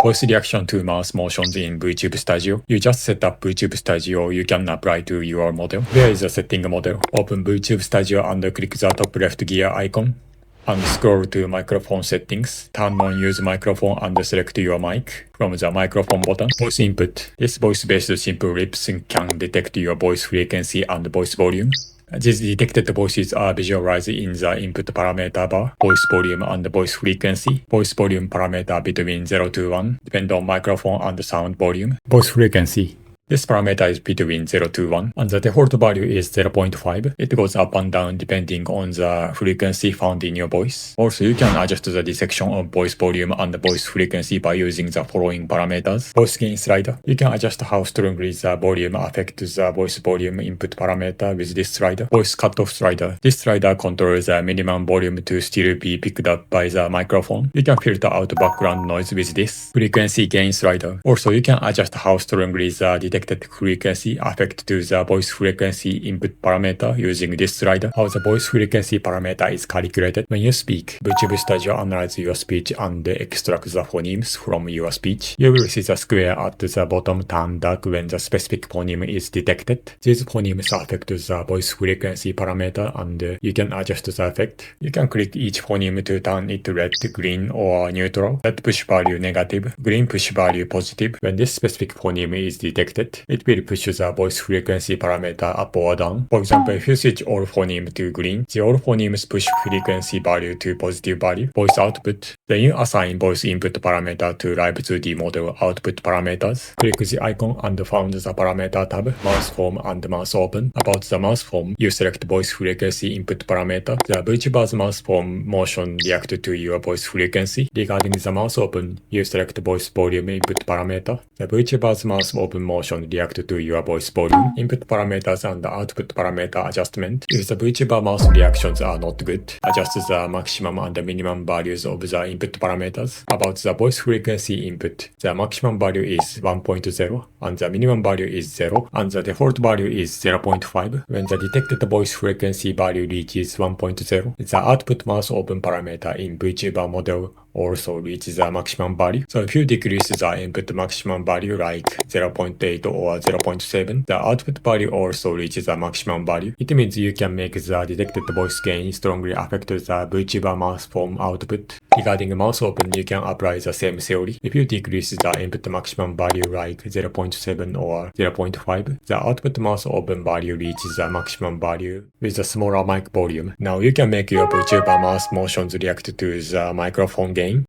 Voice reaction to mouse motions in VTube Studio. You just set up VTube Studio. You can apply to your model. There is a setting model. Open VTube Studio and click the top left gear icon. And scroll to microphone settings. Turn on use microphone and select your mic. From the microphone button, voice input. This voice-based simple lip sync can detect your voice frequency and voice volume. These detected voices are visualized in the input parameter bar, voice volume and voice frequency. Voice volume parameter between 0 to 1, depend on microphone and sound volume. Voice frequency. This parameter is between 0 to 1, and the default value is 0.5. It goes up and down depending on the frequency found in your voice. Also, you can adjust the dissection of voice volume and voice frequency by using the following parameters. Voice gain slider. You can adjust how strongly the volume affects the voice volume input parameter with this slider. Voice cutoff slider. This slider controls the minimum volume to still be picked up by the microphone. You can filter out background noise with this. Frequency gain slider. Also, you can adjust how strongly the detected frequency affect to the voice frequency input parameter using this slider. How the voice frequency parameter is calculated. When you speak, VTube Studio analyzes your speech and extracts the phonemes from your speech. You will see the square at the bottom turn dark when the specific phoneme is detected. These phonemes affect the voice frequency parameter and you can adjust the effect. You can click each phoneme to turn it red, green, or neutral. Red push value negative, green push value positive. When this specific phoneme is detected, it will push the voice frequency parameter up or down. For example, if you switch all phoneme to green, the all phonemes push frequency value to positive value. Voice output. Then you assign voice input parameter to Live2D model output parameters. Click the icon and found the parameter tab, mouse form and mouse open. About the mouse form, you select voice frequency input parameter. The VTuber's mouse form motion react to your voice frequency. Regarding the mouse open, you select voice volume input parameter. The VTuber's mouse open motion react to your voice volume, input parameters and output parameter adjustment. If the VTuber mouse reactions are not good, adjust the maximum and the minimum values of the input parameters. About the voice frequency input, the maximum value is 1.0 and the minimum value is 0 and the default value is 0.5. When the detected voice frequency value reaches 1.0, the output mouse open parameter in VTuber model also reaches the maximum value. So if you decrease the input maximum value like 0.8 or 0.7, the output value also reaches the maximum value. It means you can make the detected voice gain strongly affect the VTuber mouse form output. Regarding mouse open, you can apply the same theory. If you decrease the input maximum value like 0.7 or 0.5, the output mouse open value reaches the maximum value with a smaller mic volume. Now you can make your VTuber mouse motions react to the microphone gain.